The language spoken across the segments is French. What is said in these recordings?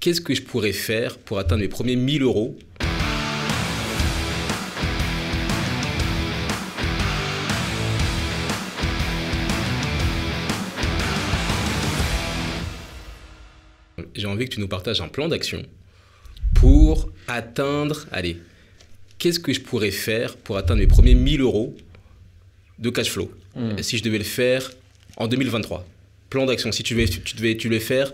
qu'est-ce que je pourrais faire pour atteindre mes premiers 1000 euros ? J'ai envie que tu nous partages un plan d'action pour atteindre, allez, qu'est-ce que je pourrais faire pour atteindre mes premiers 1000 euros de cash flow si je devais le faire en 2023. Plan d'action, si tu devais faire,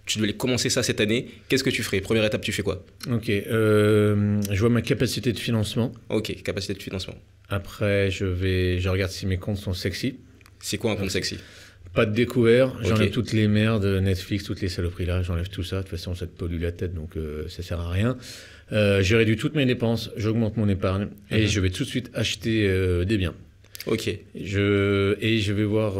tu devais commencer ça cette année, qu'est-ce que tu ferais ? Première étape, tu fais quoi ? Ok, je vois ma capacité de financement. Ok, capacité de financement. Après, je regarde si mes comptes sont sexy. C'est quoi un compte sexy ? Pas de découvert, j'enlève Ok. toutes les merdes, Netflix, toutes les saloperies là, j'enlève tout ça. De toute façon, ça te pollue la tête, donc ça sert à rien. Je réduis toutes mes dépenses, j'augmente mon épargne et je vais tout de suite acheter des biens. Ok. Et je vais voir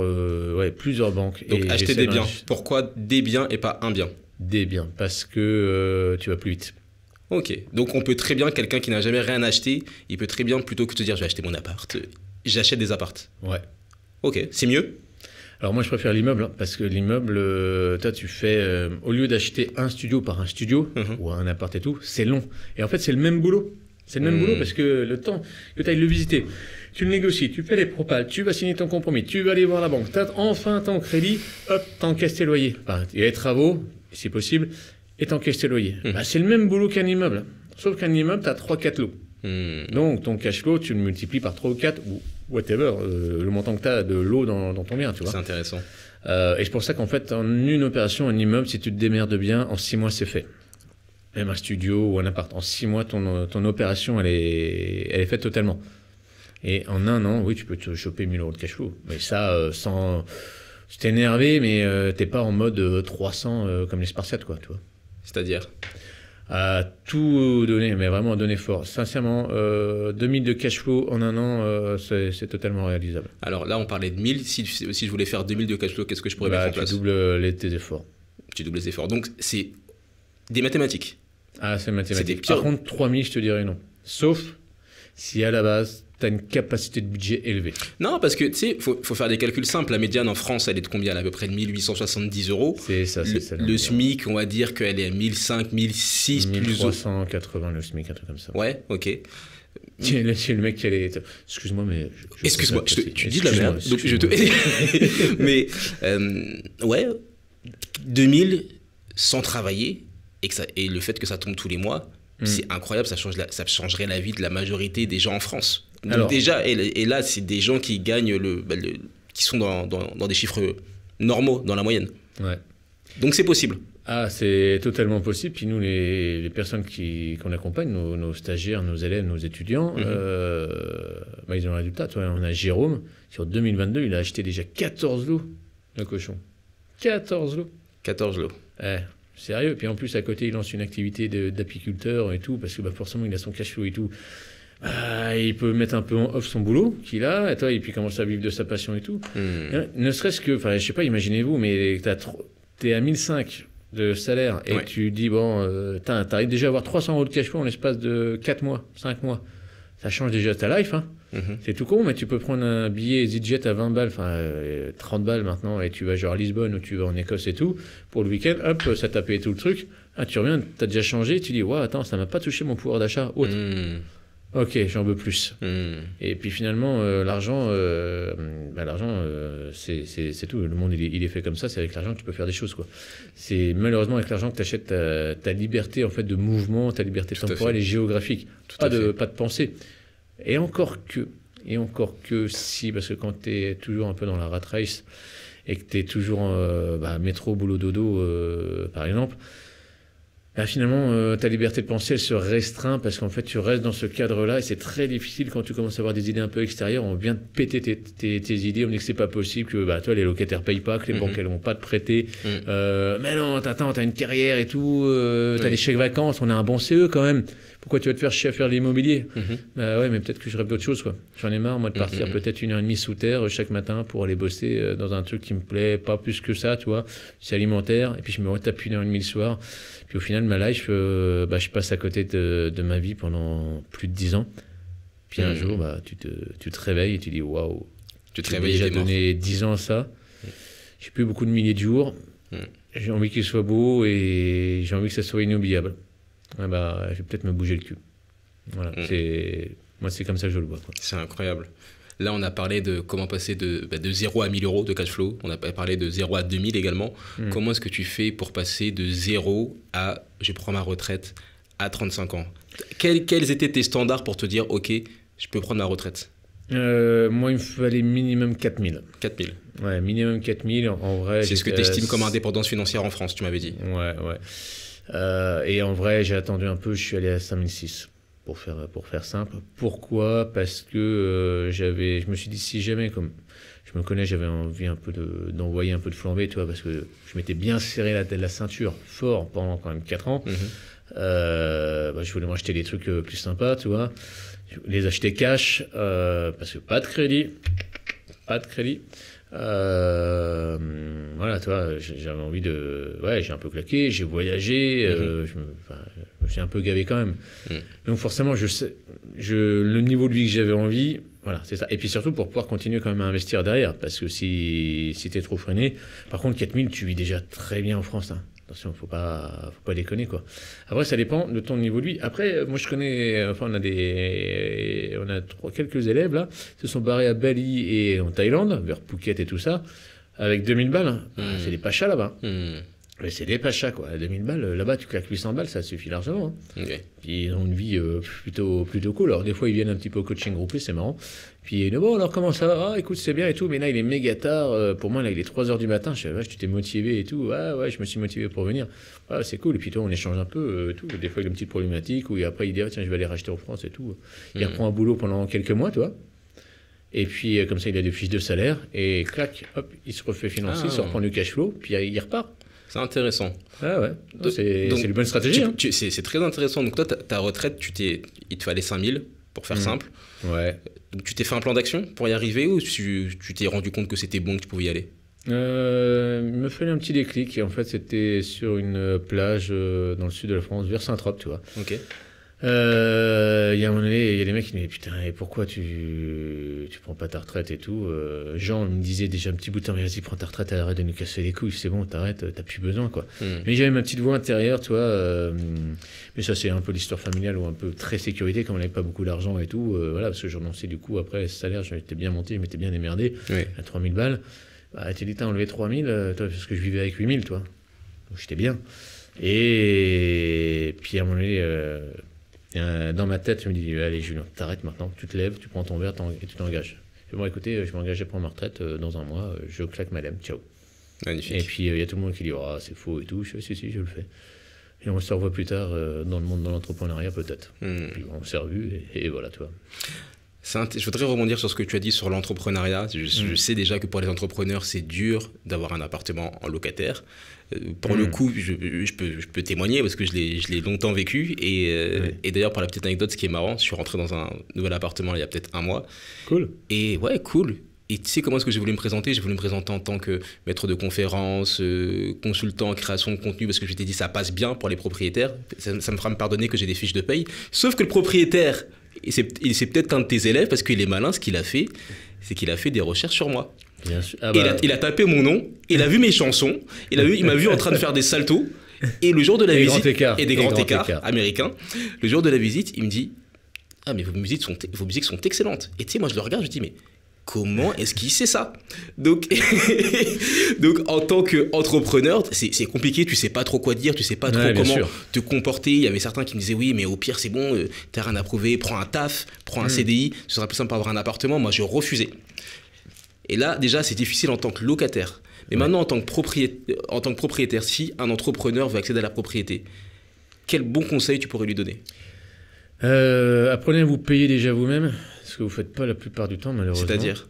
plusieurs banques. Donc et acheter j'essaie des biens. d'en- Pourquoi des biens et pas un bien ? Des biens, parce que tu vas plus vite. Ok. Donc on peut très bien, quelqu'un qui n'a jamais rien acheté, il peut très bien, plutôt que de te dire je vais acheter mon appart, j'achète des apparts. Ouais. Ok, c'est mieux ? Alors moi je préfère l'immeuble parce que l'immeuble, toi tu fais, au lieu d'acheter un studio par un studio ou un appart et tout, c'est long. Et en fait c'est le même boulot. C'est le même boulot parce que le temps que tu ailles le visiter, tu le négocies, tu fais les propals, tu vas signer ton compromis, tu vas aller voir la banque, tu as enfin ton crédit, hop, t'encaisses tes loyers. Enfin, il y a les travaux, si possible, et t'encaisses tes loyers. Bah, c'est le même boulot qu'un immeuble. Sauf qu'un immeuble, tu as 3-4 lots. Donc ton cash flow, tu le multiplies par 3 ou 4 ou whatever, le montant que tu as de l'eau dans ton bien, tu vois. C'est intéressant. Et c'est pour ça qu'en fait, en une opération, un immeuble, si tu te démerdes bien, en 6 mois, c'est fait. Même un studio ou un appart, en 6 mois, ton opération, elle est faite totalement. Et en un an, oui, tu peux te choper 1000 euros de cash flow. Mais ça, sans t'énerver, mais t'es pas en mode 300 comme les Spartiates, quoi, tu vois. C'est-à-dire ? À tout donner, mais vraiment à donner fort. Sincèrement, 2000 de cash flow en un an, c'est totalement réalisable. Alors là, on parlait de 1000. Si je voulais faire 2000 de cash flow, qu'est-ce que je pourrais mettre en place ? Tu doubles tes efforts. Tu doubles les efforts. Donc, c'est des mathématiques. Ah, c'est C'est des mathématique. pires. Par contre, 3000, je te dirais non. Sauf si à la base, tu as une capacité de budget élevée. Non, parce que, tu sais, faut faire des calculs simples. La médiane en France, elle est de combien ? Elle est à peu près de 1870 euros. C'est ça, c'est ça. Le SMIC, on va dire qu'elle est à 1500, 1006 plus ou... 1380 le SMIC, un truc comme ça. Ouais, ok. C'est le mec qui allait. Excuse-moi, mais. Excuse-moi, tu dis de la merde. Donc je te... Mais, ouais, 2000 sans travailler, et le fait que ça tombe tous les mois, c'est incroyable, ça changerait la vie de la majorité des gens en France. Donc Alors, déjà, et là, c'est des gens qui gagnent, qui sont dans des chiffres normaux, dans la moyenne. ouais. Donc c'est possible. Ah, c'est totalement possible. Puis nous, les personnes qu'on accompagne, nos stagiaires, nos élèves, nos étudiants, ils ont le résultat. Toi, on a Jérôme, sur 2022, il a acheté déjà 14 lots de cochons. 14 lots. 14 lots. Sérieux. Puis en plus, à côté, il lance une activité d'apiculteur et tout, parce que forcément, il a son cash flow et tout. Il peut mettre un peu en off son boulot qu'il a, et puis commencer à vivre de sa passion et tout. Ne serait-ce que, enfin, je sais pas, imaginez-vous, mais t'es à 1005 de salaire et tu dis, bon, t'arrives déjà à avoir 300 euros de cash flow en l'espace de 4 mois, 5 mois. Ça change déjà ta life, hein. C'est tout con, mais tu peux prendre un billet EasyJet à 20 balles, enfin 30 balles maintenant, et tu vas genre à Lisbonne ou tu vas en Écosse et tout, pour le week-end, hop, ça t'a payé tout le truc. Tu reviens, t'as déjà changé, tu dis, ouais, attends, ça m'a pas touché mon pouvoir d'achat. Autre. Ok, j'en veux plus. Et puis finalement, l'argent, c'est tout. Le monde, il est fait comme ça. C'est avec l'argent que tu peux faire des choses, quoi. C'est malheureusement avec l'argent que tu achètes ta liberté en fait, de mouvement, ta liberté temporelle et géographique. Pas de pensée. Et encore que si, parce que quand tu es toujours un peu dans la rat race et que tu es toujours métro, boulot, dodo, par exemple, finalement, ta liberté de penser, elle se restreint parce qu'en fait, tu restes dans ce cadre-là et c'est très difficile quand tu commences à avoir des idées un peu extérieures. On vient de péter tes idées, on dit que c'est pas possible, que toi, les locataires payent pas, que les banques, elles vont pas te prêter. Mais non, attends, t'as une carrière et tout, t'as des chèques vacances, on a un bon CE quand même. Pourquoi tu vas te faire chier à faire de l'immobilier? Ouais, mais peut-être que je rêve d'autre chose, quoi. J'en ai marre, moi, de partir peut-être 1h30 sous terre chaque matin pour aller bosser dans un truc qui me plaît pas plus que ça, tu vois. C'est alimentaire, et puis je me retape 1h30 le soir. Puis au final, ma life, je passe à côté de ma vie pendant plus de 10 ans. Puis un jour, tu te réveilles et tu dis waouh, tu te j'ai réveilles déjà et t'es mort. donné 10 ans à ça. J'ai plus beaucoup de milliers de jours. j'ai envie qu'il soit beau et j'ai envie que ça soit inoubliable. Je vais peut-être me bouger le cul. Voilà, moi, c'est comme ça que je le vois, quoi. C'est incroyable. Là, on a parlé de comment passer de 0 à 1000 euros de cash flow. On a parlé de 0 à 2000 également. Comment est-ce que tu fais pour passer de 0 à je prends ma retraite à 35 ans? Quels étaient tes standards pour te dire, OK, je peux prendre ma retraite? Moi, il me fallait minimum 4000. 4000. Ouais, minimum 4000. En vrai, c'est ce que tu estimes comme indépendance financière en France, tu m'avais dit. Ouais. Et en vrai, j'ai attendu un peu, je suis allé à 5006. Pour faire simple. Pourquoi? Parce que je me suis dit, si jamais, comme je me connais, j'avais envie un peu d'envoyer un peu de flambée, tu vois, parce que je m'étais bien serré la ceinture fort pendant quand même 4 ans. Je voulais m'acheter des trucs plus sympas, tu vois. Je les acheter cash, parce que pas de crédit. Voilà, tu vois, j'avais envie de... Ouais, j'ai un peu claqué, j'ai voyagé, je me suis un peu gavé quand même. Donc forcément, le niveau de vie que j'avais envie, voilà, c'est ça. Et puis surtout pour pouvoir continuer quand même à investir derrière, parce que si t'es trop freiné... Par contre, 4000, tu vis déjà très bien en France, hein. Attention, faut pas déconner, quoi. Après, ça dépend de ton niveau de vie. Après, moi, je connais... Enfin, on a quelques élèves, là, se sont barrés à Bali et en Thaïlande, vers Phuket et tout ça, avec 2000 balles. Hein. C'est des pachas, là-bas. Mais c'est des pachas, quoi. À 2000 balles, là-bas, tu claques 800 balles, ça suffit largement. Hein. Puis ils ont une vie plutôt cool. Alors, des fois, ils viennent un petit peu au coaching groupé, c'est marrant. Puis, bon, alors, comment ça va? Ah, écoute, c'est bien et tout. Mais là, il est méga tard. Pour moi, là, il est 3h du matin. Je sais, tu t'es motivé et tout. Ouais, je me suis motivé pour venir. Ouais, c'est cool. Et puis, toi, on échange un peu, tout. Des fois, il y a une petite problématique. Ou après, il dit, tiens, je vais aller racheter en France et tout. Il reprend un boulot pendant quelques mois, tu vois. Et puis, comme ça, il a des fiches de salaire. Et clac, hop, il se refait financer, il se reprend du cash flow. Puis, il repart. C'est intéressant. Ah ouais, c'est une bonne stratégie. C'est très intéressant. Donc toi, ta retraite, il te fallait 5000 pour faire simple. Ouais. Donc tu t'es fait un plan d'action pour y arriver ou tu t'es rendu compte que c'était bon, que tu pouvais y aller? Il me fallait un petit déclic. Et en fait, c'était sur une plage dans le sud de la France, vers Saint-Trope, tu vois. Ok. Il y a un moment donné, il y a des mecs qui me disent putain, et pourquoi tu prends pas ta retraite et tout. Jean me disait déjà un petit bout de temps, mais vas-y, prends ta retraite, arrête de nous casser les couilles, c'est bon, t'arrêtes, t'as plus besoin, quoi. Mais j'avais ma petite voix intérieure, tu vois. Mais ça, c'est un peu l'histoire familiale ou un peu très sécurité, comme on n'avait pas beaucoup d'argent et tout. Voilà, parce que je renonçais du coup après ce salaire, je m'étais bien monté, je m'étais bien démerdé à 3000 balles. Tu dis, t'as enlevé 3000, toi, parce que je vivais avec 8000, toi. Donc j'étais bien. Et puis à un moment donné, dans ma tête, je me dis, allez Julien, t'arrêtes maintenant, tu te lèves, tu prends ton verre et tu t'engages. Bon, écoutez, je m'engage à prendre ma retraite dans un mois, je claque madame, ciao. Magnifique. Et puis il y a tout le monde qui dit, oh, c'est faux et tout. Je fais, si, je le fais. Et on se revoit plus tard dans le monde de l'entrepreneuriat peut-être. Puis on s'est revus et voilà, tu vois. Je voudrais rebondir sur ce que tu as dit sur l'entrepreneuriat. Je sais déjà que pour les entrepreneurs, c'est dur d'avoir un appartement en locataire. Pour le coup, je peux témoigner parce que je l'ai longtemps vécu. Et d'ailleurs, pour la petite anecdote, ce qui est marrant, je suis rentré dans un nouvel appartement il y a peut-être un mois. Cool. Et ouais, cool. Et tu sais comment est-ce que j'ai voulu me présenter? J'ai voulu me présenter en tant que maître de conférence, consultant en création de contenu, parce que je t'ai dit ça passe bien pour les propriétaires. Ça me fera me pardonner que j'ai des fiches de paye. Sauf que le propriétaire, c'est peut-être un de tes élèves, parce qu'il est malin, ce qu'il a fait, c'est qu'il a fait des recherches sur moi. Bien sûr. Il a tapé mon nom, il a vu mes chansons, il m'a vu en train de faire des saltos. Et le jour de la visite, et des grands écarts américains, le jour de la visite, il me dit « Ah, mais vos musiques sont excellentes. » Et tu sais, moi je le regarde, je dis « Mais comment est-ce qu'il sait ça ?» Donc en tant qu'entrepreneur, c'est compliqué, tu sais pas trop quoi dire, tu sais pas trop comment te comporter. Il y avait certains qui me disaient oui, mais au pire c'est bon, t'as rien à prouver, prends un taf, prends un CDI, ce sera plus simple pour avoir un appartement. Moi je refusais. Et là déjà c'est difficile en tant que locataire. Mais maintenant en tant que propriétaire, si un entrepreneur veut accéder à la propriété, quel bon conseil tu pourrais lui donner? Apprenez à vous payer déjà vous-même, ce que vous ne faites pas la plupart du temps malheureusement. C'est-à-dire?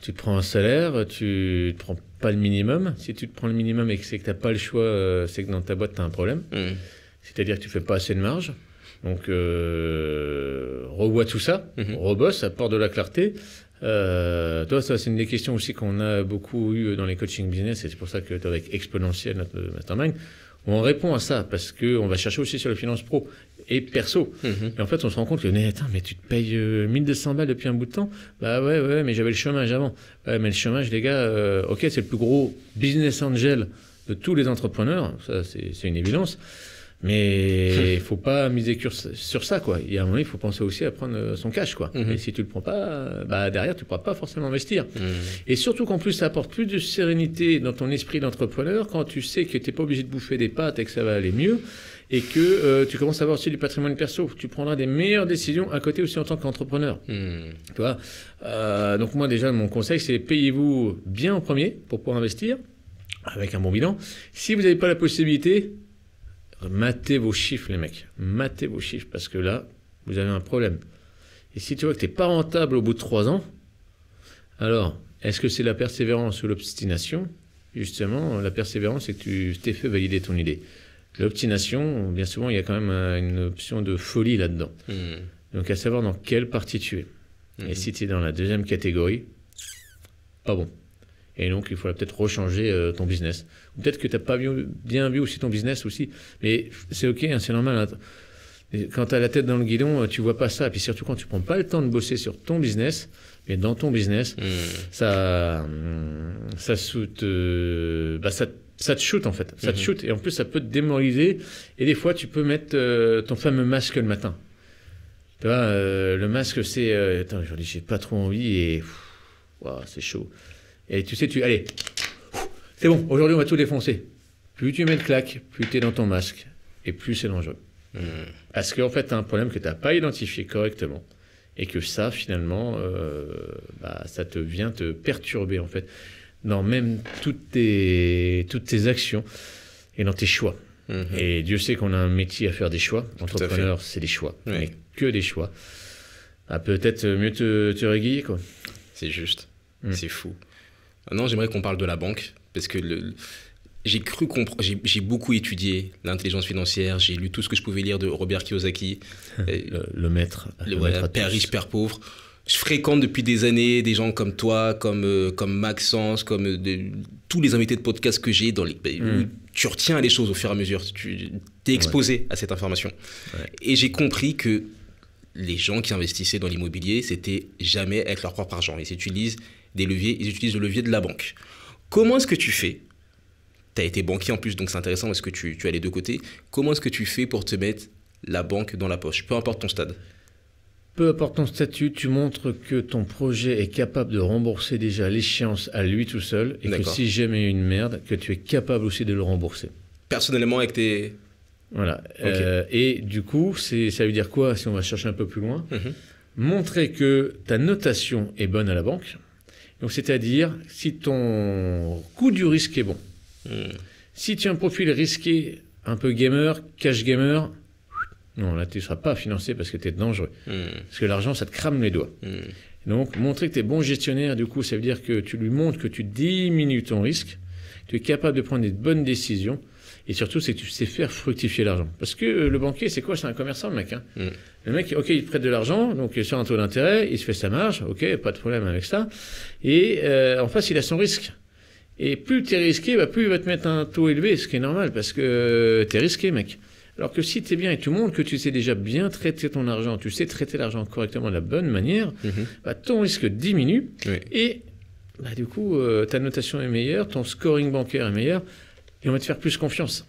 Tu te prends un salaire, tu ne te prends pas le minimum. Si tu te prends le minimum et que c'est que tu n'as pas le choix, c'est que dans ta boîte tu as un problème. C'est-à-dire que tu ne fais pas assez de marge. Donc revois tout ça, rebosse, apporte de la clarté. Toi, ça c'est une des questions aussi qu'on a beaucoup eu dans les coaching business, et c'est pour ça que avec Exponentiel, notre mastermind, on répond à ça, parce qu'on va chercher aussi sur la finance pro et perso. Et en fait, on se rend compte que, mais tu te payes 1200 balles depuis un bout de temps. Bah ouais, mais j'avais le chômage avant. Ouais, mais le chômage, les gars, ok, c'est le plus gros business angel de tous les entrepreneurs, ça c'est une évidence. Mais il faut pas miser sur ça, quoi. Il y a un moment, il faut penser aussi à prendre son cash, quoi. Et si tu le prends pas, derrière, tu pourras pas forcément investir. Et surtout qu'en plus, ça apporte plus de sérénité dans ton esprit d'entrepreneur quand tu sais que tu n'es pas obligé de bouffer des pâtes et que ça va aller mieux et que tu commences à avoir aussi du patrimoine perso. Tu prendras des meilleures décisions à côté aussi en tant qu'entrepreneur. Tu vois. Donc moi, déjà, mon conseil, c'est payez-vous bien en premier pour pouvoir investir avec un bon bilan. Si vous n'avez pas la possibilité, matez vos chiffres, les mecs. Matez vos chiffres, parce que là, vous avez un problème. Et si tu vois que tu n'es pas rentable au bout de 3 ans, alors, est-ce que c'est la persévérance ou l'obstination? Justement, la persévérance, c'est que tu t'es fait valider ton idée. L'obstination, bien souvent, il y a quand même une option de folie là-dedans. Donc, à savoir dans quelle partie tu es. Et si tu es dans la deuxième catégorie, pas bon. Et donc, il faudra peut-être rechanger ton business. Peut-être que tu n'as pas bien vu aussi ton business aussi. Mais c'est OK, hein, c'est normal. Hein. Quand tu as la tête dans le guidon, tu ne vois pas ça. Et puis surtout, quand tu ne prends pas le temps de bosser sur ton business, mais dans ton business, ça te shoot en fait. Ça te shoot. Et en plus, ça peut te démoraliser. Et des fois, tu peux mettre ton fameux masque le matin. Tu vois, le masque, c'est... attends, aujourd'hui, j'ai pas trop envie et... Wow, c'est chaud. Et tu sais, allez, c'est bon, aujourd'hui on va tout défoncer. Plus tu mets de claque, plus tu es dans ton masque, et plus c'est dangereux. Parce qu'en fait, tu as un problème que tu n'as pas identifié correctement, et que ça, finalement, ça te vient te perturber, en fait, dans même toutes tes actions et dans tes choix. Et Dieu sait qu'on a un métier à faire des choix. Entrepreneur, c'est des choix, mais que des choix. Peut-être mieux te réguiller, quoi. C'est juste, c'est fou. Maintenant, j'aimerais qu'on parle de la banque, parce que j'ai beaucoup étudié l'intelligence financière, j'ai lu tout ce que je pouvais lire de Robert Kiyosaki. le maître. Père riche, père pauvre. Je fréquente depuis des années des gens comme toi, comme Maxence, comme tous les invités de podcast que j'ai, où tu retiens les choses au fur et à mesure, tu t'es exposé à cette information. Et j'ai compris que les gens qui investissaient dans l'immobilier, c'était jamais avec leur propre argent. Ils utilisent des leviers, ils utilisent le levier de la banque. Comment est-ce que tu fais? Tu as été banquier en plus, donc c'est intéressant parce que tu as les deux côtés. Comment est-ce que tu fais pour te mettre la banque dans la poche, peu importe ton stade? Peu importe ton statut, tu montres que ton projet est capable de rembourser déjà l'échéance à lui tout seul et que si jamais il y a une merde, que tu es capable aussi de le rembourser. Personnellement avec tes... Voilà. Et du coup, ça veut dire quoi si on va chercher un peu plus loin? Montrer que ta notation est bonne à la banque. Donc, c'est-à-dire, si ton coût du risque est bon, si tu as un profil risqué, un peu gamer, cash gamer, non, là, tu ne seras pas financé parce que tu es dangereux. Parce que l'argent, ça te crame les doigts. Donc, montrer que tu es bon gestionnaire, du coup, ça veut dire que tu lui montres que tu diminues ton risque, tu es capable de prendre des bonnes décisions, et surtout, c'est que tu sais faire fructifier l'argent. Parce que le banquier, c'est quoi? C'est un commerçant, le mec. Hein. Le mec, OK, il te prête de l'argent, donc sur un taux d'intérêt, il se fait sa marge, OK, pas de problème avec ça. Et en face, il a son risque. Et plus tu es risqué, plus il va te mettre un taux élevé, ce qui est normal, parce que tu es risqué, mec. Alors que si tu es bien et tu montres que tu sais déjà bien traiter ton argent, tu sais traiter l'argent correctement de la bonne manière, ton risque diminue. Et du coup, ta notation est meilleure, ton scoring bancaire est meilleur, et on va te faire plus confiance.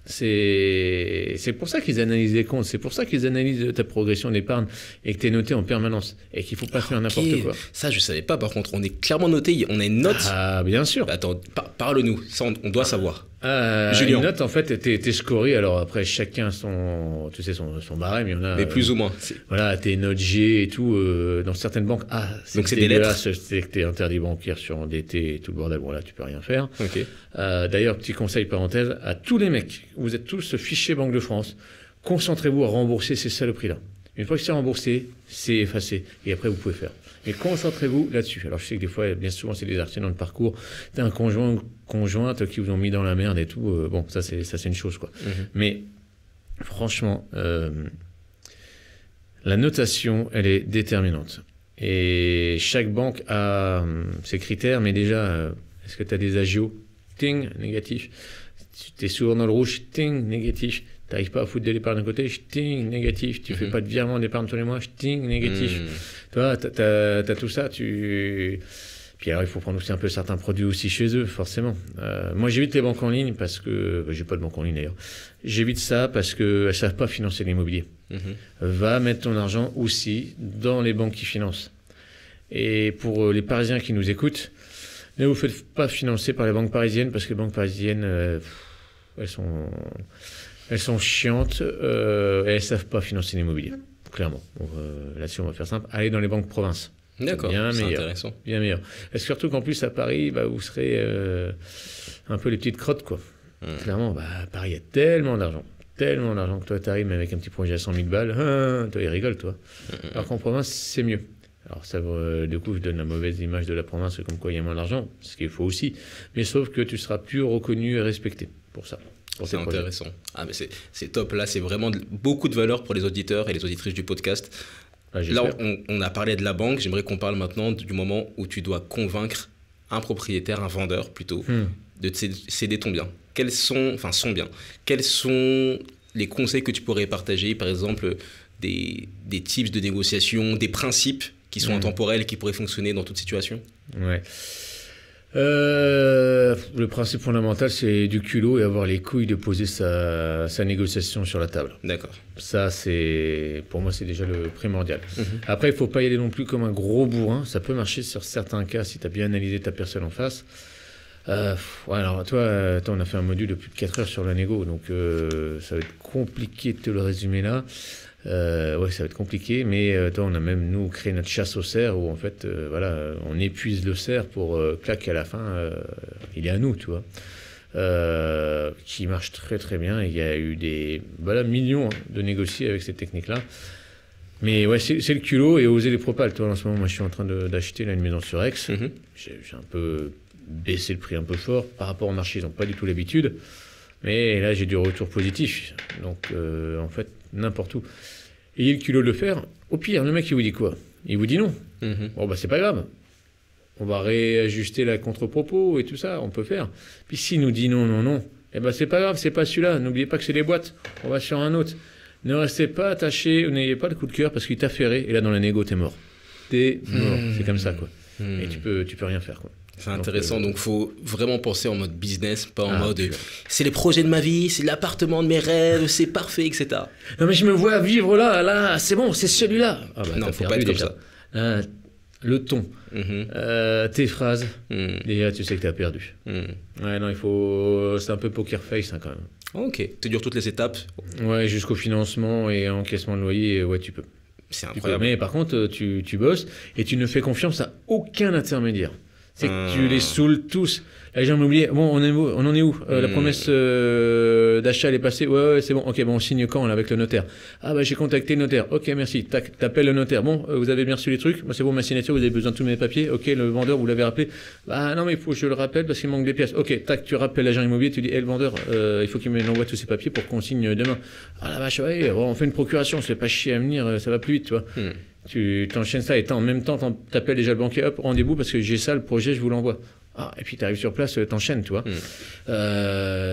C'est pour ça qu'ils analysent les comptes, c'est pour ça qu'ils analysent ta progression d'épargne et que tu es noté en permanence et qu'il ne faut pas faire n'importe quoi. Ça, je ne savais pas, par contre. On est clairement noté, on a une note. Ah, bien sûr. Attends, parle-nous, ça on doit savoir. Julien. Une note, en fait, t'es scoré. Alors après, chacun son barème. Il y en a, mais plus ou moins. Voilà, t'es note G et tout. Dans certaines banques, donc c'est des lettres. C'est que t'es interdit bancaire sur endetté et tout le bordel. Bon, là, tu peux rien faire. D'ailleurs, petit conseil parenthèse à tous les mecs. Vous êtes tous fichés Banque de France. Concentrez-vous à rembourser ces saloperies-là. Une fois que c'est remboursé, c'est effacé. Et après, vous pouvez faire. Mais concentrez-vous là-dessus. Alors, je sais que des fois, bien souvent, c'est des accidents de parcours. T'as un conjointe qui vous ont mis dans la merde et tout. Bon, ça, c'est une chose, quoi. Mais franchement, la notation, elle est déterminante. Et chaque banque a ses critères, mais déjà, est-ce que tu as des agios? Ting, négatif. Tu es souvent dans le rouge, ting, négatif. Tu n'arrives pas à foutre de l'épargne d'un côté, ting, négatif. Tu fais pas de virement d'épargne tous les mois, ting, négatif. Tu vois, tu as tout ça. Puis alors, il faut prendre aussi un peu certains produits aussi chez eux, forcément. Moi, j'évite les banques en ligne parce que... j'ai pas de banque en ligne d'ailleurs. J'évite ça parce qu'elles ne savent pas financer l'immobilier. Va mettre ton argent aussi dans les banques qui financent. Et pour les Parisiens qui nous écoutent, ne vous faites pas financer par les banques parisiennes parce que les banques parisiennes, elles sont chiantes et elles ne savent pas financer l'immobilier, clairement. Là-dessus, on va faire simple. Allez dans les banques province. D'accord, c'est intéressant. Bien meilleur. Et surtout qu'en plus, à Paris, vous serez un peu les petites crottes, quoi. Clairement, Paris, il y a tellement d'argent que toi, tu arrives avec un petit projet à 100 000 balles, toi, ils rigolent, toi. Alors qu'en province, c'est mieux. Alors, ça, du coup, je donne la mauvaise image de la province, comme quoi il y a moins d'argent, ce qu'il faut aussi. Mais sauf que tu seras plus reconnu et respecté pour ça. C'est intéressant. Ah, mais c'est top. Là, c'est vraiment beaucoup de valeur pour les auditeurs et les auditrices du podcast. Là, on a parlé de la banque. J'aimerais qu'on parle maintenant du moment où tu dois convaincre un propriétaire, un vendeur plutôt, de te céder ton bien. Quels sont les conseils que tu pourrais partager, par exemple, des tips de négociation, des principes qui sont intemporels et qui pourraient fonctionner dans toute situation? Ouais. Le principe fondamental, c'est du culot et avoir les couilles de poser sa négociation sur la table. D'accord. Ça, pour moi, c'est déjà le primordial. Après, il ne faut pas y aller non plus comme un gros bourrin. Ça peut marcher sur certains cas si tu as bien analysé ta personne en face. Alors, toi, on a fait un module de plus de 4 heures sur la négo, donc ça va être compliqué de te le résumer là. Ça va être compliqué, mais on a même, nous, créé notre chasse au cerf où, en fait, on épuise le cerf pour clac, à la fin, il est à nous, tu vois. Qui marche très, très bien. Il y a eu des millions de négociés avec cette technique-là. Mais ouais, c'est le culot et oser les propales. Toi, en ce moment, moi, je suis en train d'acheter une maison sur Aix. J'ai un peu baissé le prix un peu fort par rapport au marché. Ils n'ont pas du tout l'habitude. Mais là, j'ai du retour positif. Donc, en fait, n'importe où. Ayez le culot de le faire. Au pire, le mec, il vous dit quoi? Il vous dit non. Bon, c'est pas grave. On va réajuster la contre-propos et tout ça. On peut faire. Puis s'il nous dit non, c'est pas grave, c'est pas celui-là. N'oubliez pas que c'est des boîtes. On va sur un autre. Ne restez pas attaché, n'ayez pas le coup de cœur parce qu'il t'a ferré. Et là, dans la négo, t'es mort. T'es mort. C'est comme ça, quoi. Et tu peux rien faire, quoi. C'est intéressant, donc faut vraiment penser en mode business, pas en mode c'est les projets de ma vie, c'est l'appartement de mes rêves, c'est parfait, etc. Non mais je me vois vivre là, c'est bon, c'est celui-là. Non, faut pas être comme ça. Le ton, tes phrases, déjà tu sais que t'as perdu. Ouais, non, c'est un peu poker face quand même. Ok, tu dures toutes les étapes. Ouais, jusqu'au financement et encaissement de loyer, ouais, tu peux. C'est incroyable. Mais par contre, tu bosses et tu ne fais confiance à aucun intermédiaire. C'est que tu les saoules tous. Là, les gens m'ont oublié. Bon, on en est où la promesse d'achat, elle est passée. Ouais, c'est bon. Ok, on signe quand là, avec le notaire? J'ai contacté le notaire. Ok, merci. T'appelles le notaire. Bon, vous avez bien reçu les trucs. Moi, c'est bon, ma signature, vous avez besoin de tous mes papiers. Ok, le vendeur, vous l'avez rappelé. Non, mais il faut que je le rappelle parce qu'il manque des pièces. Ok, tu rappelles l'agent immobilier. Tu dis, le vendeur, il faut qu'il m'envoie tous ses papiers pour qu'on signe demain. La vache, ouais, on fait une procuration. C'est pas chier à venir. Ça va plus vite, tu vois. Tu t'enchaînes ça et en même temps, t'appelles déjà le banquier, hop, rendez-vous parce que j'ai ça, le projet, je vous l'envoie. Et puis t'arrives sur place, t'enchaînes, tu vois.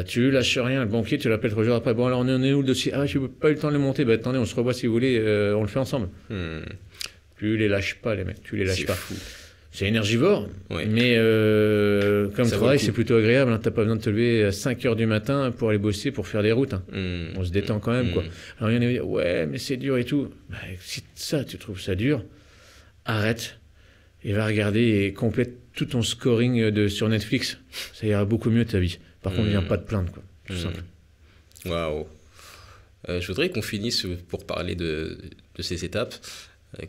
Tu lâches rien, le banquier, tu l'appelles 3 jours après. Bon, alors on en est où le dossier? Je n'ai pas eu le temps de le monter. Attendez, on se revoit si vous voulez, on le fait ensemble. Tu les lâches pas, les mecs, tu les lâches pas. Fou. C'est énergivore, mais comme travail, c'est plutôt agréable. T'as pas besoin de te lever à 5 heures du matin pour aller bosser, pour faire des routes. On se détend quand même, quoi. Alors il y en a qui disent, ouais, mais c'est dur et tout. Si ça, tu trouves ça dur, arrête et va regarder et complète tout ton scoring sur Netflix. Ça ira beaucoup mieux ta vie. Par contre, viens pas te plaindre, quoi. Tout simple. Waouh. Je voudrais qu'on finisse pour parler de ces étapes.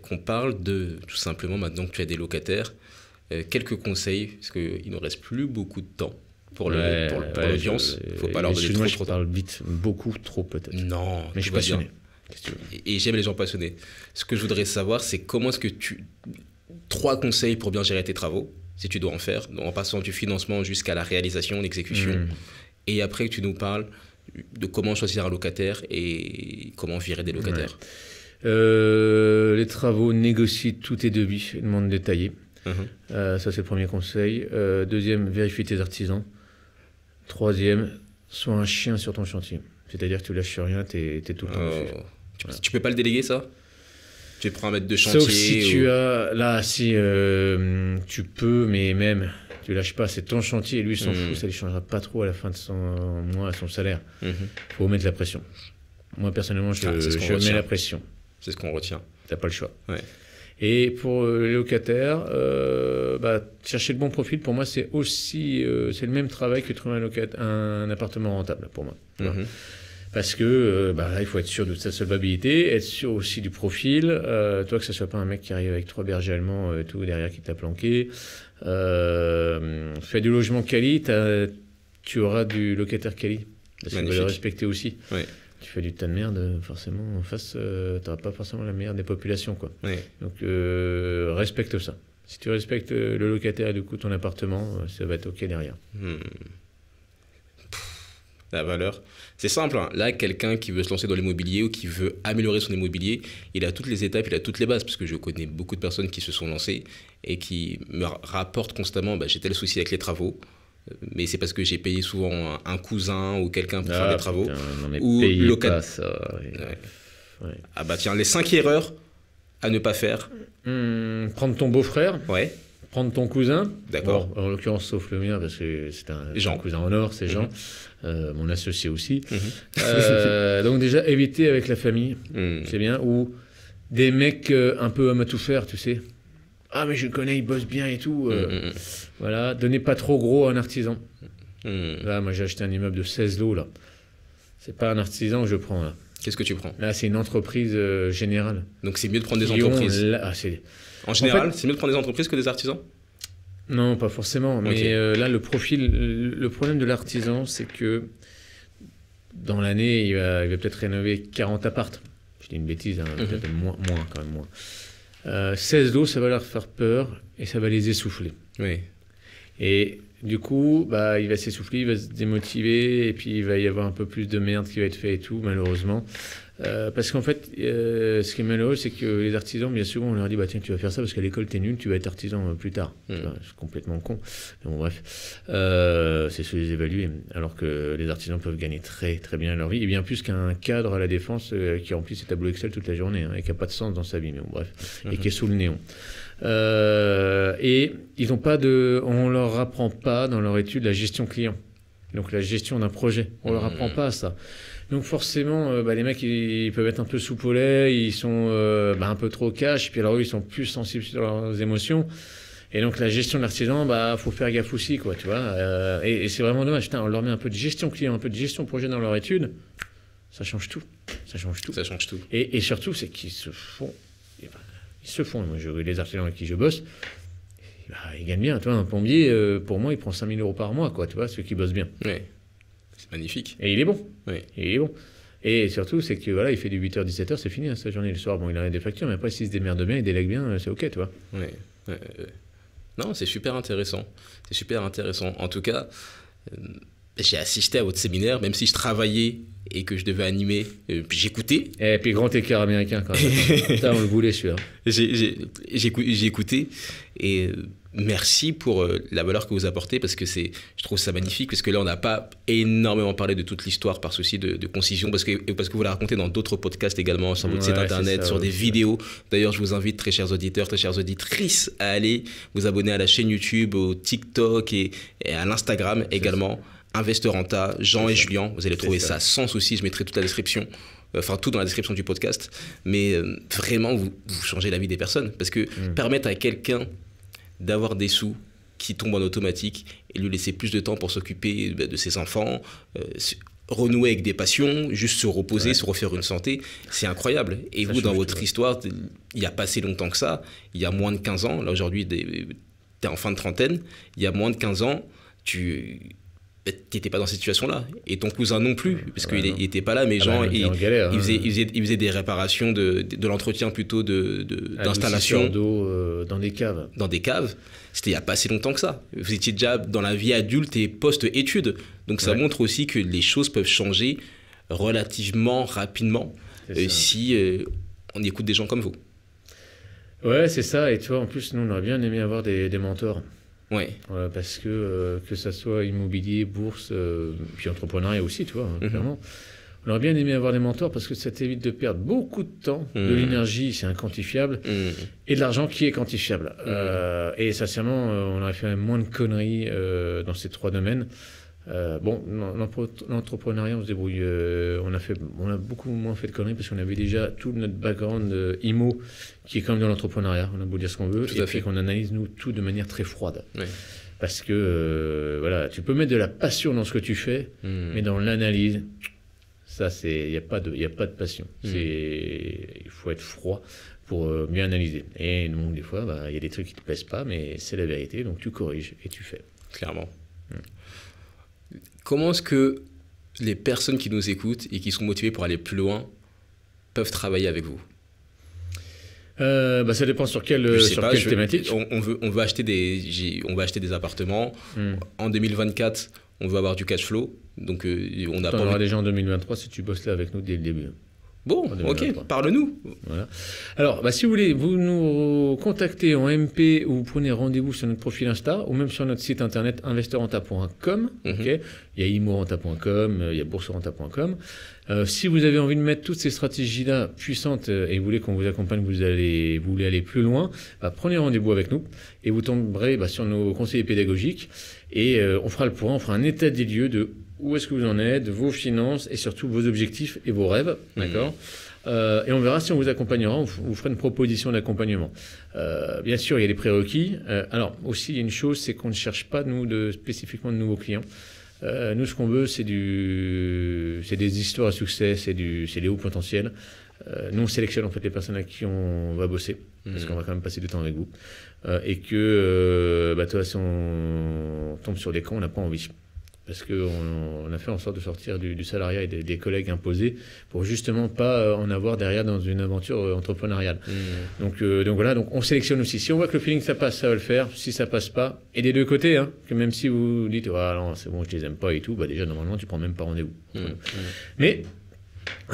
Qu'on parle de, tout simplement, maintenant que tu as des locataires, quelques conseils, parce qu'il ne reste plus beaucoup de temps pour l'audience. Il ne faut pas leur donner trop de temps. Je parle vite, beaucoup trop peut-être. Non, mais je suis passionné. Et j'aime les gens passionnés. Ce que je voudrais savoir, c'est comment est-ce que 3 conseils pour bien gérer tes travaux, si tu dois en faire, en passant du financement jusqu'à la réalisation, l'exécution. Et après, tu nous parles de comment choisir un locataire et comment virer des locataires. Les travaux, négocie tous tes devis, demande détaillée. Ça, c'est le premier conseil. Deuxième, vérifie tes artisans. Troisième, sois un chien sur ton chantier. C'est-à-dire que tu lâches rien, t'es tout le temps dessus. Tu peux pas le déléguer, ça? Tu prends un mètre de chantier. Sauf si tu as... Là, si tu peux, mais même, tu lâches pas, c'est ton chantier, et lui, il s'en fout, ça ne lui changera pas trop à la fin de son mois, son salaire. Il faut mettre la pression. Moi, personnellement, je mets la pression. C'est ce qu'on retient. Tu n'as pas le choix. Ouais. Et pour les locataires, chercher le bon profil, pour moi, c'est aussi c'est le même travail que trouver un appartement rentable, pour moi. Parce que là, il faut être sûr de sa solvabilité, être sûr aussi du profil. Toi, que ce ne soit pas un mec qui arrive avec 3 bergers allemands et tout derrière qui t'a planqué. Fais du logement quali, tu auras du locataire quali. Parce qu'on va le respecter aussi. Ouais. Tu fais du tas de merde, forcément, en face, tu n'auras pas forcément la meilleure des populations, quoi. Ouais. Donc, respecte ça. Si tu respectes le locataire et du coup ton appartement, ça va être OK derrière. La valeur. C'est simple, hein. Là, quelqu'un qui veut se lancer dans l'immobilier ou qui veut améliorer son immobilier, il a toutes les étapes, il a toutes les bases, parce que je connais beaucoup de personnes qui se sont lancées et qui me rapportent constamment, j'ai tel souci avec les travaux. Mais c'est parce que j'ai payé souvent un cousin ou quelqu'un pour faire des travaux. Putain, non mais ou payez pas ça. Ouais. Ah tiens, les 5 erreurs à ne pas faire. Prendre ton beau-frère. Ouais. Prendre ton cousin. D'accord. Bon, en l'occurrence, sauf le mien, parce que c'est un cousin en or, c'est Jean. Mon associé aussi. Donc déjà, éviter avec la famille. C'est bien. Ou des mecs un peu hommes à tout faire, tu sais. Ah, mais je le connais, il bosse bien et tout. Voilà, donnez pas trop gros à un artisan. Là, moi, j'ai acheté un immeuble de 16 lots, là. C'est pas un artisan que je prends, là. Qu'est-ce que tu prends? Là, c'est une entreprise générale. Donc, c'est mieux de prendre des entreprises. En général, c'est mieux de prendre des entreprises que des artisans? Non, pas forcément. Mais là, le problème de l'artisan, c'est que dans l'année, il va peut-être rénover 40 appartes. Je dis une bêtise, hein, peut-être moins, quand même moins. 16 lots, ça va leur faire peur et ça va les essouffler. Oui. Et du coup, il va s'essouffler, il va se démotiver et puis il va y avoir un peu plus de merde qui va être fait et tout, malheureusement. Parce qu'en fait, ce qui est malheureux, c'est que les artisans, bien souvent, on leur dit tiens, tu vas faire ça parce qu'à l'école, t'es nul, tu vas être artisan plus tard. Tu vois, c'est complètement con. Bon, bref, c'est se les évaluer. Alors que les artisans peuvent gagner très, très bien leur vie. Et bien plus qu'un cadre à la défense qui remplit ses tableaux Excel toute la journée et qui n'a pas de sens dans sa vie. Mais bon, bref, et qui est sous le néon. Et ils ont pas on leur apprend pas dans leur étude la gestion client. Donc la gestion d'un projet. On leur apprend pas ça. Donc forcément, les mecs, ils peuvent être un peu sous au lait, ils sont un peu trop cash, puis alors eux, ils sont plus sensibles sur leurs émotions. Et donc la gestion de l'artisan, faut faire gaffe aussi, quoi, tu vois. Et c'est vraiment dommage. Putain, on leur met un peu de gestion client, un peu de gestion projet dans leur étude, ça change tout. Ça change tout. Ça change tout. Et surtout, c'est qu'ils se font. Ils se font. Moi, les artisans avec qui je bosse, ils gagnent bien. Tu vois, un plombier, pour moi, il prend 5 000 € par mois, quoi, tu vois, ceux qui bossent bien. Oui. C'est magnifique. Et il est bon. Oui. Il est bon. Et surtout, c'est que voilà, il fait du 8h, 17h, c'est fini, sa journée. Le soir, il a des factures, mais après, s'il se démerde bien, il délègue bien, c'est OK, tu vois. Oui. Non, c'est super intéressant. C'est super intéressant. En tout cas, j'ai assisté à votre séminaire, même si je travaillais et que je devais animer, puis j'écoutais. Et puis grand écart américain, quand même. Ça, on le voulait, celui-là. J'ai écouté et merci pour la valeur que vous apportez parce que je trouve ça magnifique parce que là on n'a pas énormément parlé de toute l'histoire par souci de concision parce que vous la racontez dans d'autres podcasts également sur votre site internet, sur des vidéos. D'ailleurs je vous invite très chers auditeurs, très chères auditrices à aller vous abonner à la chaîne YouTube, au TikTok et à l'Instagram également. Investorenta, Jean et Julien, vous allez trouver ça sans souci, je mettrai toute la description. Enfin, tout dans la description du podcast. Mais vraiment, vous changez la vie des personnes. Parce que permettre à quelqu'un d'avoir des sous qui tombent en automatique et lui laisser plus de temps pour s'occuper de ses enfants, renouer avec des passions, juste se reposer, se refaire une santé, c'est incroyable. Et ça vous, dans votre histoire, il n'y a pas si longtemps que ça, il y a moins de 15 ans, là aujourd'hui, tu es en fin de trentaine, il y a moins de 15 ans, tu n'étais pas dans cette situation-là. Et ton cousin non plus, parce qu'il n'était pas là, mais genre, il faisait des réparations de l'entretien plutôt d'installation. d'eau dans des caves. Dans des caves. C'était il n'y a pas si longtemps que ça. Vous étiez déjà dans la vie adulte et post-études. Donc ça montre aussi que les choses peuvent changer relativement rapidement si on écoute des gens comme vous. Ouais, c'est ça. Et tu vois, en plus, nous, on aurait bien aimé avoir des mentors. Ouais. Parce que ça soit immobilier, bourse, puis entrepreneuriat aussi, tu vois, clairement. On aurait bien aimé avoir des mentors parce que ça t'évite de perdre beaucoup de temps, de l'énergie, c'est inquantifiable, et de l'argent qui est quantifiable. Et sincèrement, on aurait fait moins de conneries dans ces 3 domaines. L'entrepreneuriat, on se débrouille. On a beaucoup moins fait de conneries parce qu'on avait déjà tout notre background IMO qui est quand même dans l'entrepreneuriat. On a beau dire ce qu'on veut, et puis qu'on analyse nous tout de manière très froide. Oui. Parce que voilà, tu peux mettre de la passion dans ce que tu fais, mais dans l'analyse, ça il n'y a pas de passion. Il faut être froid pour mieux analyser. Et donc des fois, il y a des trucs qui te plaisent pas, mais c'est la vérité, donc tu corriges et tu fais. Clairement. Comment est-ce que les personnes qui nous écoutent et qui sont motivées pour aller plus loin peuvent travailler avec vous? Ça dépend sur quelle thématique. On veut acheter des appartements. En 2024, on veut avoir du cash flow. Donc, on aura déjà en 2023 si tu bosses là avec nous dès le début. Bon, ok, parle-nous. Voilà. Alors, si vous voulez, vous nous contactez en MP ou vous prenez rendez-vous sur notre profil Insta ou même sur notre site internet investorenta.com. Okay. Il y a imorenta.com, il y a bourserenta.com. Si vous avez envie de mettre toutes ces stratégies-là puissantes et vous voulez qu'on vous accompagne, vous voulez aller plus loin, prenez rendez-vous avec nous et vous tomberez sur nos conseillers pédagogiques et on fera le point, on fera un état des lieux de où est-ce que vous en êtes, vos finances et surtout vos objectifs et vos rêves, d'accord ? Et on verra si on vous accompagnera, on vous fera une proposition d'accompagnement. Bien sûr, il y a les prérequis. Alors aussi, il y a une chose, c'est qu'on ne cherche pas, nous, spécifiquement de nouveaux clients. Nous, ce qu'on veut, c'est des histoires à succès, c'est des hauts potentiels. Nous, on sélectionne en fait les personnes avec qui on va bosser, parce qu'on va quand même passer du temps avec vous. Et que, toi, si on tombe sur des cons, on n'a pas envie. Parce qu'on a fait en sorte de sortir du salariat et des collègues imposés pour justement pas en avoir derrière dans une aventure entrepreneuriale. Donc voilà, donc on sélectionne aussi. Si on voit que le feeling ça passe, ça va le faire. Si ça passe pas, et des deux côtés, que même si vous dites non, c'est bon, je les aime pas et tout, déjà normalement tu prends même pas rendez-vous. Mais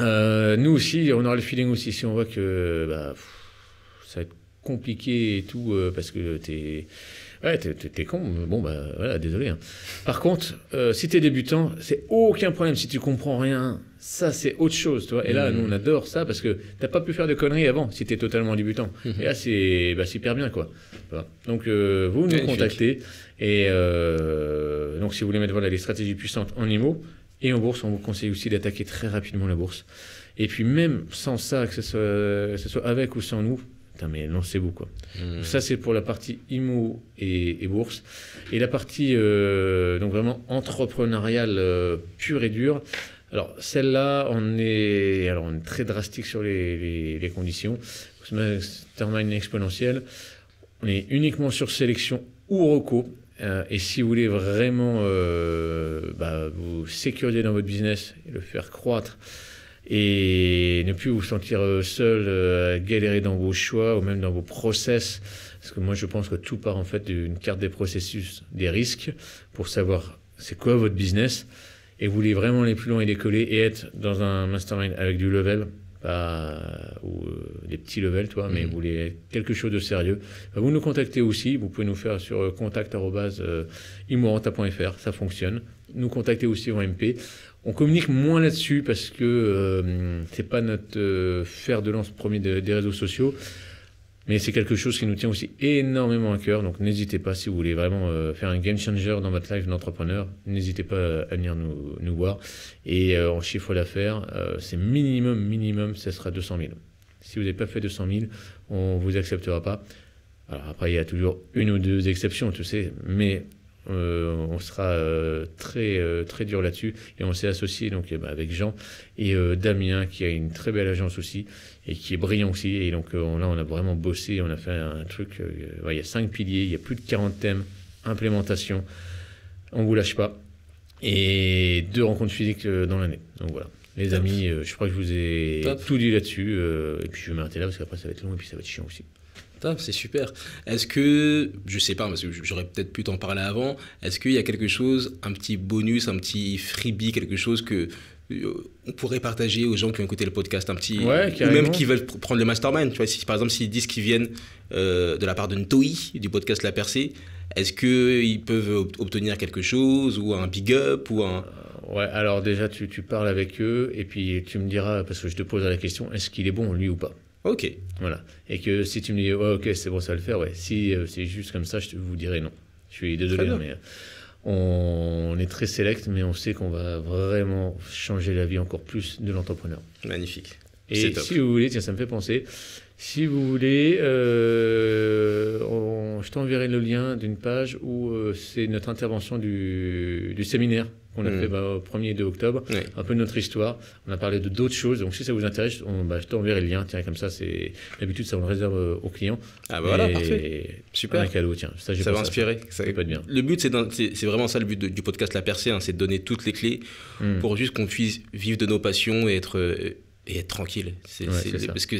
nous aussi, on aura le feeling aussi. Si on voit que ça va être compliqué et tout, parce que t'es con, voilà, désolé. Par contre, si t'es débutant, c'est aucun problème. Si tu comprends rien, ça c'est autre chose, tu vois. Et là, nous on adore ça parce que t'as pas pu faire de conneries avant si t'es totalement débutant. Et là, c'est hyper bien, quoi. Voilà. Donc, vous nous contactez. Et donc, si vous voulez mettre des stratégies puissantes en IMO et en bourse, on vous conseille aussi d'attaquer très rapidement la bourse. Et puis, même sans ça, que ce soit avec ou sans nous, mais lancez-vous, quoi. Donc ça, c'est pour la partie IMO et bourse. Et la partie donc vraiment entrepreneuriale pure et dure. Alors, celle-là, on est très drastique sur les conditions. Mastermind exponentiel. On est uniquement sur sélection ou reco. Et si vous voulez vraiment vous sécuriser dans votre business et le faire croître, et ne plus vous sentir seul, galérer dans vos choix ou même dans vos process. Parce que moi, je pense que tout part en fait d'une carte des processus, des risques, pour savoir c'est quoi votre business. Et vous voulez vraiment aller plus loin et décoller et être dans un mastermind avec du level, ou des petits levels, mais vous voulez quelque chose de sérieux. Vous nous contactez aussi. Vous pouvez nous faire sur contact@imorenta.fr. Ça fonctionne. Nous contacter aussi en MP. On communique moins là-dessus parce que c'est pas notre fer de lance premier des réseaux sociaux, mais c'est quelque chose qui nous tient aussi énormément à cœur. Donc n'hésitez pas, si vous voulez vraiment faire un game changer dans votre life d'entrepreneur, n'hésitez pas à venir nous voir. Et en chiffre d'affaires, c'est minimum, ça sera 200 000. Si vous n'avez pas fait 200 000, on vous acceptera pas. Alors après, il y a toujours une ou deux exceptions, tu sais, mais on sera très dur là-dessus et on s'est associé donc avec Jean et Damien qui a une très belle agence aussi et qui est brillant aussi, et donc là on a vraiment bossé, on a fait un truc, il y a 5 piliers, il y a plus de 40 thèmes, implémentation, on vous lâche pas, et 2 rencontres physiques dans l'année. Donc voilà les amis, je crois que je vous ai tout dit là-dessus, et puis je vais m'arrêter là parce qu'après ça va être long et puis ça va être chiant aussi. C'est super. Est-ce que, je sais pas, parce que j'aurais peut-être pu t'en parler avant, est-ce qu'il y a quelque chose, un petit bonus, un petit freebie, quelque chose que on pourrait partager aux gens qui ont écouté le podcast, un petit, ou même qui veulent prendre le mastermind, tu vois, par exemple s'ils disent qu'ils viennent de la part de Ntohi, du podcast La Percée, est-ce qu'ils peuvent obtenir quelque chose, ou un big up, ou un... Ouais, alors déjà tu parles avec eux, et puis tu me diras, parce que je te pose la question, est-ce qu'il est bon lui ou pas? Ok. Voilà. Et que si tu me dis, ouais, ok, c'est bon, ça va le faire, ouais. Si c'est juste comme ça, je vous dirai non. Je suis désolé, mais on est très select, mais on sait qu'on va vraiment changer la vie encore plus de l'entrepreneur. Magnifique. Et si vous voulez, tiens, ça me fait penser, si vous voulez, je t'enverrai le lien d'une page où c'est notre intervention du séminaire qu'on a fait au 1er et 2 octobre, un peu notre histoire. On a parlé de d'autres choses, donc si ça vous intéresse, je t'enverrai le lien. Tiens, comme ça, d'habitude, ça on le réserve aux clients. Ah bah voilà, parfait. Super. Un cadeau, tiens. Ça va inspirer. Ça peut être bien. Le but, c'est vraiment ça le but du podcast La Percée, c'est de donner toutes les clés pour juste qu'on puisse vivre de nos passions et être tranquille. Parce que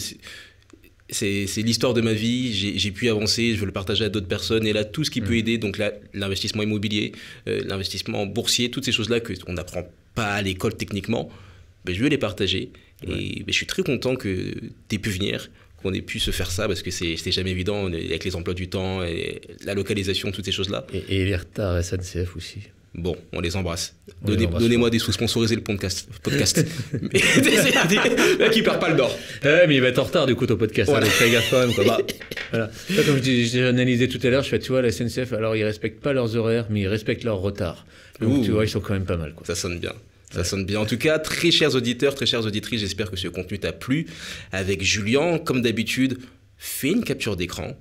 c'est l'histoire de ma vie, j'ai pu avancer, je veux le partager à d'autres personnes, et là tout ce qui peut aider, donc là l'investissement immobilier, l'investissement boursier, toutes ces choses-là qu'on n'apprend pas à l'école techniquement, je veux les partager, et je suis très content que tu aies pu venir, qu'on ait pu se faire ça, parce que c'était jamais évident avec les emplois du temps, et la localisation, toutes ces choses-là. Et les retards SNCF aussi. Bon, on les embrasse. Donnez-moi des sous, sponsorisez le podcast. Là, qui perd pas le nord. Mais il va être en retard du coup ton podcast. Voilà. Fais gaffe quand même. Voilà. Là, comme j'ai analysé tout à l'heure, je fais, tu vois, la SNCF, alors ils respectent pas leurs horaires, mais ils respectent leur retard. Donc tu vois, ils sont quand même pas mal. Quoi. Ça sonne bien. Ça sonne bien. En tout cas, très chers auditeurs, très chères auditrices, j'espère que ce contenu t'a plu. Avec Julien, comme d'habitude, fais une capture d'écran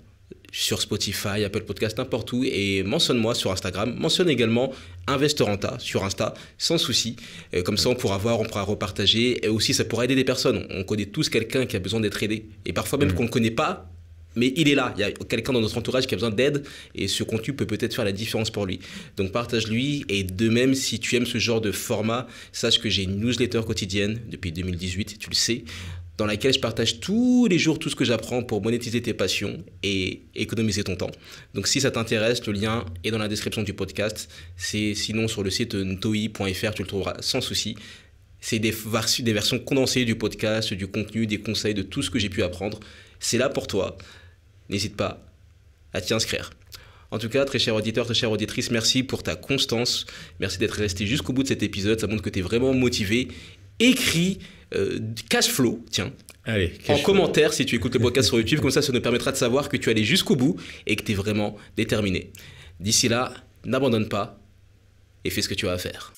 sur Spotify, Apple Podcast, n'importe où, et mentionne-moi sur Instagram. Mentionne également Investorenta sur Insta, sans souci. Comme ça, on pourra repartager. Et aussi, ça pourra aider des personnes. On connaît tous quelqu'un qui a besoin d'être aidé. Et parfois même qu'on ne connaît pas, mais il est là. Il y a quelqu'un dans notre entourage qui a besoin d'aide, et ce contenu peut peut-être faire la différence pour lui. Donc partage-lui, et de même, si tu aimes ce genre de format, sache que j'ai une newsletter quotidienne depuis 2018, tu le sais, dans laquelle je partage tous les jours tout ce que j'apprends pour monétiser tes passions et économiser ton temps. Donc si ça t'intéresse, le lien est dans la description du podcast. Sinon sur le site ntohi.fr, tu le trouveras sans souci. C'est des versions condensées du podcast, du contenu, des conseils, de tout ce que j'ai pu apprendre. C'est là pour toi. N'hésite pas à t'y inscrire. En tout cas, très chers auditeurs, très chères auditrices, merci pour ta constance. Merci d'être resté jusqu'au bout de cet épisode. Ça montre que tu es vraiment motivé. Écris cash flow, tiens. Allez, en commentaire si tu écoutes le podcast sur YouTube, comme ça nous permettra de savoir que tu es allé jusqu'au bout et que tu es vraiment déterminé. D'ici là, n'abandonne pas et fais ce que tu as à faire.